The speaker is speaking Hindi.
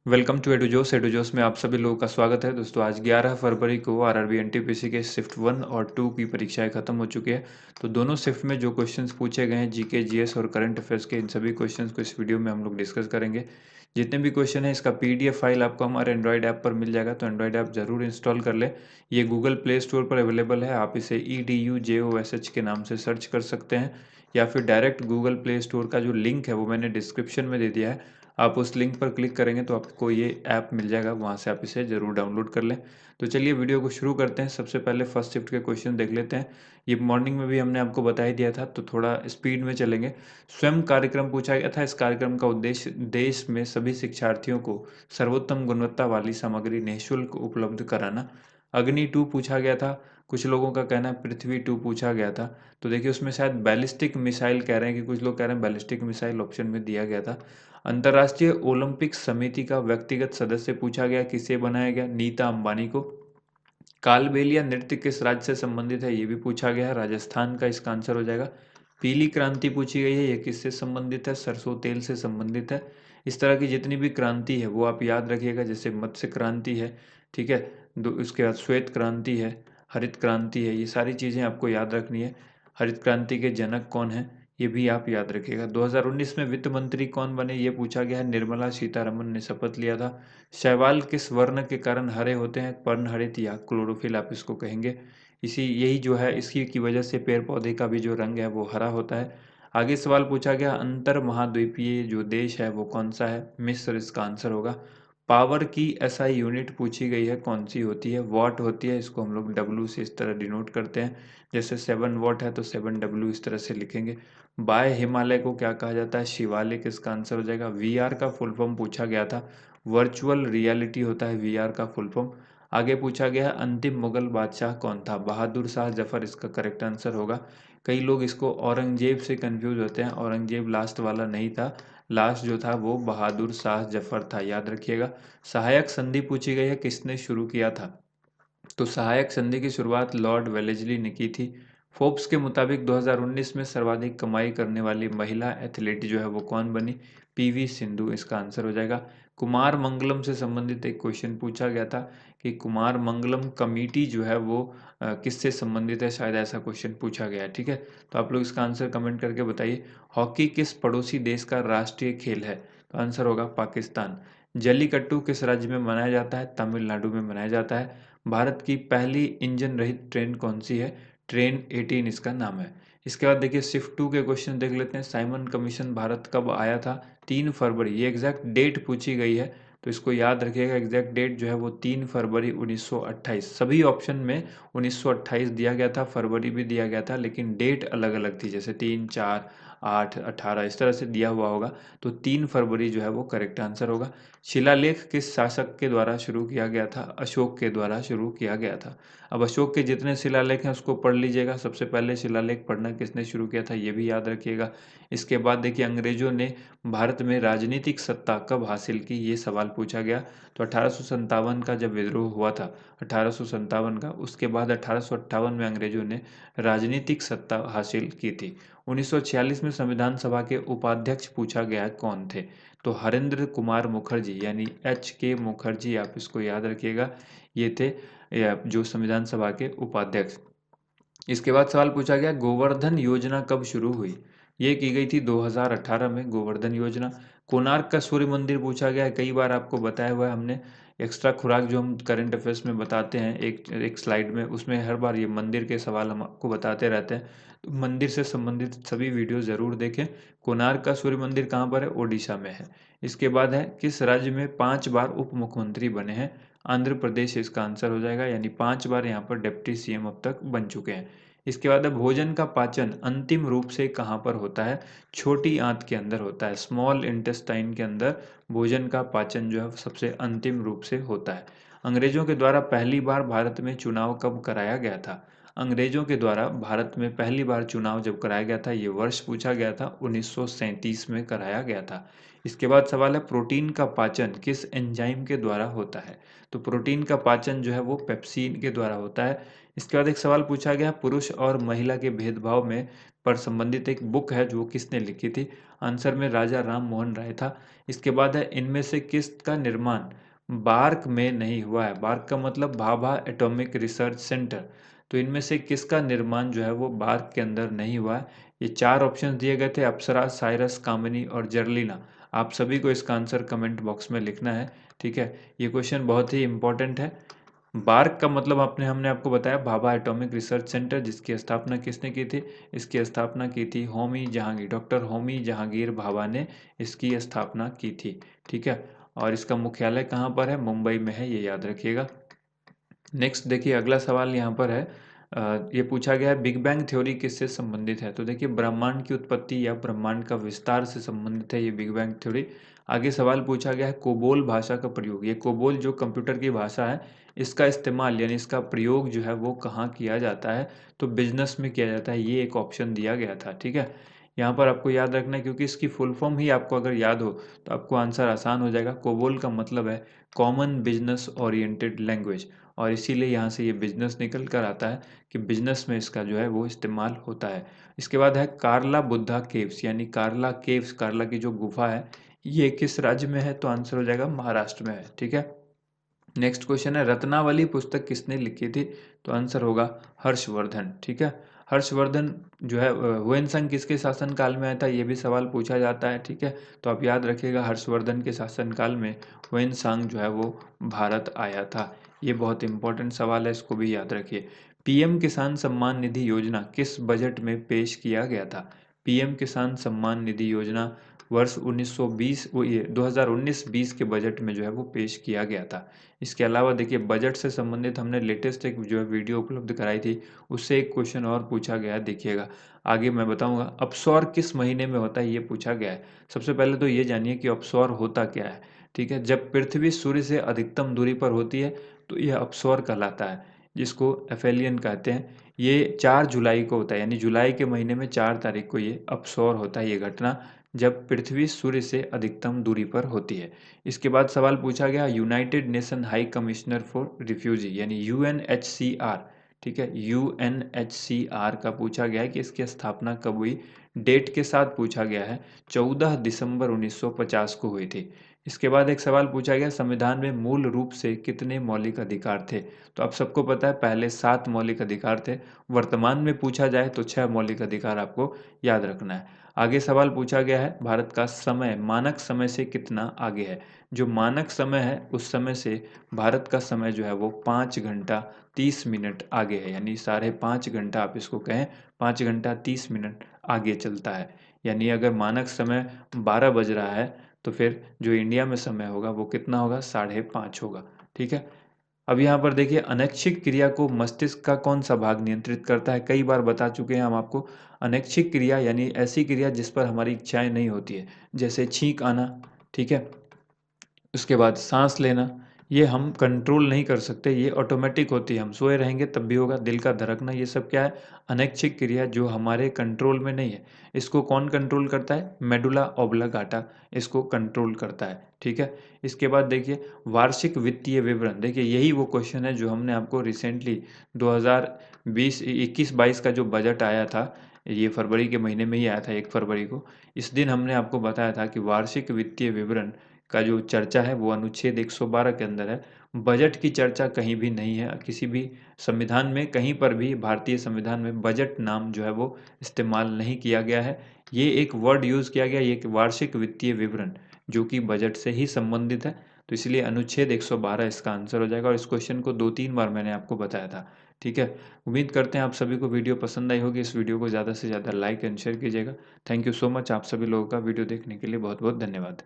वेलकम टू एडुजोस में आप सभी लोगों का स्वागत है। दोस्तों आज 11 फरवरी को आरआरबी एनटीपीसी के शिफ्ट 1 और 2 की परीक्षाएं खत्म हो चुकी है। तो दोनों शिफ्ट में जो क्वेश्चंस पूछे गए हैं जीके जीएस और करंट अफेयर्स के, इन सभी क्वेश्चंस को इस वीडियो में हम लोग डिस्कस करेंगे। जितने भी क्वेश्चन है इसका पीडीएफ फाइल आपको हमारे एंड्रॉइड ऐप पर मिल जाएगा, तो एंड्रॉइड ऐप जरूर इंस्टॉल कर ले। ये गूगल प्ले स्टोर पर अवेलेबल है, आप इसे EDUJOSH के नाम से सर्च कर सकते हैं, या फिर डायरेक्ट गूगल प्ले स्टोर का जो लिंक है वो मैंने डिस्क्रिप्शन में दे दिया है। आप उस लिंक पर क्लिक करेंगे तो आपको ये ऐप मिल जाएगा, वहाँ से आप इसे ज़रूर डाउनलोड कर लें। तो चलिए वीडियो को शुरू करते हैं। सबसे पहले फर्स्ट शिफ्ट के क्वेश्चन देख लेते हैं। ये मॉर्निंग में भी हमने आपको बता ही दिया था, तो थोड़ा स्पीड में चलेंगे। स्वयं कार्यक्रम पूछा गया था। इस कार्यक्रम का उद्देश्य देश में सभी शिक्षार्थियों को सर्वोत्तम गुणवत्ता वाली सामग्री निःशुल्क उपलब्ध कराना। अग्नि 2 पूछा गया था। कुछ लोगों का कहना है पृथ्वी 2 पूछा गया था। तो देखिए उसमें शायद बैलिस्टिक मिसाइल कह रहे हैं, कि कुछ लोग कह रहे हैं बैलिस्टिक मिसाइल ऑप्शन में दिया गया था। अंतर्राष्ट्रीय ओलंपिक समिति का व्यक्तिगत सदस्य पूछा गया, किसे बनाया गया? नीता अंबानी को। कालबेलिया नृत्य किस राज्य से संबंधित है? ये भी पूछा गया है, राजस्थान का इसका आंसर हो जाएगा। पीली क्रांति पूछी गई है, ये किससे संबंधित है? सरसों तेल से संबंधित है। इस तरह की जितनी भी क्रांति है वो आप याद रखिएगा, जैसे मत्स्य क्रांति है, ठीक है, उसके बाद श्वेत क्रांति है, हरित क्रांति है, ये सारी चीज़ें आपको याद रखनी है। हरित क्रांति के जनक कौन है, ये भी आप याद रखिएगा। 2019 में वित्त मंत्री कौन बने, ये पूछा गया है। निर्मला सीतारमन ने शपथ लिया था। शैवाल किस वर्ण के कारण हरे होते हैं? पर्णहरित या क्लोरोफिल आप इसको कहेंगे। इसी यही जो है, इसकी की वजह से पेड़ पौधे का भी जो रंग है वो हरा होता है। आगे सवाल पूछा गया, अंतर महाद्वीपीय जो देश है वो कौन सा है? मिस्र इसका आंसर होगा। पावर की एसआई यूनिट पूछी गई है, कौन सी होती है? वॉट होती है, इसको हम लोग डब्ल्यू से इस तरह डिनोट करते हैं। जैसे 7 वॉट है तो 7W इस तरह से लिखेंगे। बाय हिमालय को क्या कहा जाता है? शिवालिक इसका आंसर हो जाएगा। वीआर का फुल फॉर्म पूछा गया था। वर्चुअल रियलिटी होता है वीआर का फुल फॉर्म। आगे पूछा गया है, अंतिम मुगल बादशाह कौन था? बहादुर शाह जफर इसका करेक्ट आंसर होगा। कई लोग इसको औरंगजेब से कंफ्यूज होते हैं, औरंगजेब लास्ट वाला नहीं था, लास्ट जो था वो बहादुर शाह जफर था, याद रखिएगा। सहायक संधि पूछी गई है, किसने शुरू किया था? तो सहायक संधि की शुरुआत लॉर्ड वेलेस्ली ने की थी। फोर्ब्स के मुताबिक 2019 में सर्वाधिक कमाई करने वाली महिला एथलीट जो है वो कौन बनी? पीवी सिंधु इसका आंसर हो जाएगा। कुमार मंगलम से संबंधित एक क्वेश्चन पूछा गया था, कि कुमार मंगलम कमेटी जो है वो किससे संबंधित है? शायद ऐसा क्वेश्चन पूछा गया है, ठीक है। तो आप लोग इसका आंसर कमेंट करके बताइए। हॉकी किस पड़ोसी देश का राष्ट्रीय खेल है? तो आंसर होगा पाकिस्तान। जल्लीकट्टू किस राज्य में मनाया जाता है? तमिलनाडु में मनाया जाता है। भारत की पहली इंजन रहित ट्रेन कौन सी है? ट्रेन 18 इसका नाम है। इसके बाद देखिए शिफ्ट 2 के क्वेश्चन देख लेते हैं। साइमन कमीशन भारत कब आया था? 3 फरवरी, ये एग्जैक्ट डेट पूछी गई है, तो इसको याद रखिएगा। एग्जैक्ट डेट जो है वो 3 फरवरी 1928। सभी ऑप्शन में 1928 दिया गया था, फरवरी भी दिया गया था, लेकिन डेट अलग अलग थी, जैसे 3, 4, 8, 18 इस तरह से दिया हुआ होगा। तो 3 फरवरी जो है वो करेक्ट आंसर होगा। शिलालेख किस शासक के द्वारा शुरू किया गया था? अशोक के द्वारा शुरू किया गया था। अब अशोक के जितने शिलालेख हैं उसको पढ़ लीजिएगा। सबसे पहले शिलालेख पढ़ना किसने शुरू किया था, ये भी याद रखिएगा। इसके बाद देखिए अंग्रेजों ने भारत में राजनीतिक सत्ता कब हासिल की, ये सवाल पूछा गया। तो 1857 का जब विद्रोह हुआ था, 1857 का, उसके बाद 1858 में अंग्रेजों ने राजनीतिक सत्ता हासिल की थी। 1946 में संविधान सभा के उपाध्यक्ष पूछा गया, कौन थे? तो हरेंद्र कुमार मुखर्जी, यानी HK मुखर्जी, आप इसको याद रखिएगा। ये थे जो संविधान सभा के उपाध्यक्ष। इसके बाद सवाल पूछा गया, गोवर्धन योजना कब शुरू हुई? ये की गई थी 2018 में, गोवर्धन योजना। कोणार्क का सूर्य मंदिर पूछा गया है, कई बार आपको बताया हुआ है हमने। एक्स्ट्रा खुराक जो हम करंट अफेयर्स में बताते हैं एक एक स्लाइड में, उसमें हर बार ये मंदिर के सवाल हम आपको बताते रहते हैं। तो मंदिर से संबंधित सभी वीडियो ज़रूर देखें। कोणार्क का सूर्य मंदिर कहाँ पर है? ओडिशा में है। इसके बाद है, किस राज्य में 5 बार उप मुख्यमंत्री बने हैं? आंध्र प्रदेश इसका आंसर हो जाएगा, यानी 5 बार यहाँ पर डिप्टी CM अब तक बन चुके हैं। इसके बाद है, भोजन का पाचन अंतिम रूप से कहाँ पर होता है? छोटी आंत के अंदर होता है, स्मॉल इंटेस्टाइन के अंदर भोजन का पाचन जो है सबसे अंतिम रूप से होता है। अंग्रेजों के द्वारा पहली बार भारत में चुनाव कब कराया गया था? अंग्रेजों के द्वारा भारत में पहली बार चुनाव जब कराया गया था, ये वर्ष पूछा गया था, 1937 में कराया गया था। इसके बाद सवाल है प्रोटीन का पाचन किस एंजाइम के द्वारा होता है? तो प्रोटीन का पाचन जो है वो पेप्सिन के द्वारा होता है। इसके बाद एक सवाल पूछा गया पुरुष और महिला के भेदभाव में पर संबंधित एक बुक है जो किसने लिखी थी? आंसर में राजा राम मोहन राय था। इसके बाद है इनमें से किसका निर्माण बार्क में नहीं हुआ है? बार्क का मतलब भाभा एटॉमिक रिसर्च सेंटर। तो इनमें से किसका निर्माण जो है वो बार्क के अंदर नहीं हुआ है? ये 4 ऑप्शन दिए गए थे, अप्सरा, साइरस, कामिनी और जर्लिना। आप सभी को इसका आंसर कमेंट बॉक्स में लिखना है, ठीक है? ये क्वेश्चन बहुत ही इंपॉर्टेंट है। बार्क का मतलब हमने आपको बताया भाभा एटॉमिक रिसर्च सेंटर, जिसकी स्थापना किसने की थी? इसकी स्थापना की थी होमी जहांगीर, डॉक्टर होमी जहांगीर भाभा ने इसकी स्थापना की थी, ठीक है? और इसका मुख्यालय कहाँ पर है? मुंबई में है, ये याद रखिएगा। नेक्स्ट देखिए अगला सवाल यहाँ पर है, ये पूछा गया है बिग बैंग थ्योरी किससे संबंधित है? तो देखिए ब्रह्मांड की उत्पत्ति या ब्रह्मांड का विस्तार से संबंधित है ये बिग बैंग थ्योरी। आगे सवाल पूछा गया है कोबोल भाषा का प्रयोग, ये कोबोल जो कंप्यूटर की भाषा है, इसका इस्तेमाल यानी इसका प्रयोग जो है वो कहाँ किया जाता है? तो बिजनेस में किया जाता है, ये एक ऑप्शन दिया गया था, ठीक है? यहाँ पर आपको याद रखना है क्योंकि इसकी फुल फॉर्म ही आपको अगर याद हो तो आपको आंसर आसान हो जाएगा। कोबोल का मतलब है कॉमन बिजनेस ओरिएंटेड लैंग्वेज, और इसीलिए यहाँ से ये बिजनेस निकल कर आता है कि बिजनेस में इसका जो है वो इस्तेमाल होता है। इसके बाद है कार्ला बुद्धा केव्स, यानी कार्ला केव्स, कार्ला की जो गुफा है, ये किस राज्य में है? तो आंसर हो जाएगा महाराष्ट्र में है, ठीक है? नेक्स्ट क्वेश्चन है रत्नावली पुस्तक किसने लिखी थी? तो आंसर होगा हर्षवर्धन, ठीक है? हर्षवर्धन जो है हुएनसांग किसके शासनकाल में आया था? ये भी सवाल पूछा जाता है, ठीक है? तो आप याद रखिएगा हर्षवर्धन के शासनकाल में हुएनसांग जो है वो भारत आया था। ये बहुत इंपॉर्टेंट सवाल है, इसको भी याद रखिए। पीएम किसान सम्मान निधि योजना किस बजट में पेश किया गया था? पीएम किसान सम्मान निधि योजना वर्ष 1920 वो ये 2019-20 के बजट में जो है वो पेश किया गया था। इसके अलावा देखिए बजट से संबंधित हमने लेटेस्ट एक जो है वीडियो उपलब्ध कराई थी, उससे एक क्वेश्चन और पूछा गया है, देखिएगा आगे मैं बताऊंगा। अपस्वर किस महीने में होता है? ये पूछा गया है। सबसे पहले तो ये जानिए कि अपस्वर होता क्या है, ठीक है? जब पृथ्वी सूर्य से अधिकतम दूरी पर होती है तो यह अपस्वर कहलाता है, जिसको एफेलियन कहते हैं। ये 4 जुलाई को होता है, यानी जुलाई के महीने में 4 तारीख को ये अपस्वर होता है, ये घटना जब पृथ्वी सूर्य से अधिकतम दूरी पर होती है। इसके बाद सवाल पूछा गया United nation high commissioner for refugee यानी यूएनएचसीआर, ठीक है? यूएनएचसीआर का पूछा गया है कि इसकी स्थापना कब हुई? डेट के साथ पूछा गया है, 14 दिसंबर 1950 को हुई थी। इसके बाद एक सवाल पूछा गया संविधान में मूल रूप से कितने मौलिक अधिकार थे? तो आप सबको पता है पहले 7 मौलिक अधिकार थे, वर्तमान में पूछा जाए तो 6 मौलिक अधिकार आपको याद रखना है। आगे सवाल पूछा गया है भारत का समय मानक समय से कितना आगे है? जो मानक समय है उस समय से भारत का समय जो है वो 5 घंटा 30 मिनट आगे है, यानी 5.5 घंटा आप इसको कहें, 5 घंटा 30 मिनट आगे चलता है। यानी अगर मानक समय 12 बज रहा है तो फिर जो इंडिया में समय होगा वो कितना होगा? 5.5 होगा, ठीक है? अब यहाँ पर देखिए अनैच्छिक क्रिया को मस्तिष्क का कौन सा भाग नियंत्रित करता है? कई बार बता चुके हैं हम आपको। अनैच्छिक क्रिया यानी ऐसी क्रिया जिस पर हमारी इच्छाएं नहीं होती है, जैसे छींक आना, ठीक है? उसके बाद सांस लेना, ये हम कंट्रोल नहीं कर सकते, ये ऑटोमेटिक होती है, हम सोए रहेंगे तब भी होगा। दिल का धड़कना, ये सब क्या है? अनैच्छिक क्रिया जो हमारे कंट्रोल में नहीं है। इसको कौन कंट्रोल करता है? मेडुला ऑब्लांगाटा इसको कंट्रोल करता है, ठीक है? इसके बाद देखिए वार्षिक वित्तीय विवरण, देखिए यही वो क्वेश्चन है जो हमने आपको रिसेंटली 2020 21-22 का जो बजट आया था, ये फरवरी के महीने में ही आया था, 1 फरवरी को। इस दिन हमने आपको बताया था कि वार्षिक वित्तीय विवरण का जो चर्चा है वो अनुच्छेद 112 के अंदर है। बजट की चर्चा कहीं भी नहीं है, किसी भी संविधान में कहीं पर भी भारतीय संविधान में बजट नाम जो है वो इस्तेमाल नहीं किया गया है। ये एक वर्ड यूज़ किया गया, ये एक वार्षिक वित्तीय विवरण जो कि बजट से ही संबंधित है। तो इसलिए अनुच्छेद 112 इसका आंसर हो जाएगा, और इस क्वेश्चन को 2-3 बार मैंने आपको बताया था, ठीक है? उम्मीद करते हैं आप सभी को वीडियो पसंद आई होगी। इस वीडियो को ज़्यादा से ज़्यादा लाइक एंड शेयर कीजिएगा। थैंक यू सो मच, आप सभी लोगों का वीडियो देखने के लिए बहुत बहुत धन्यवाद।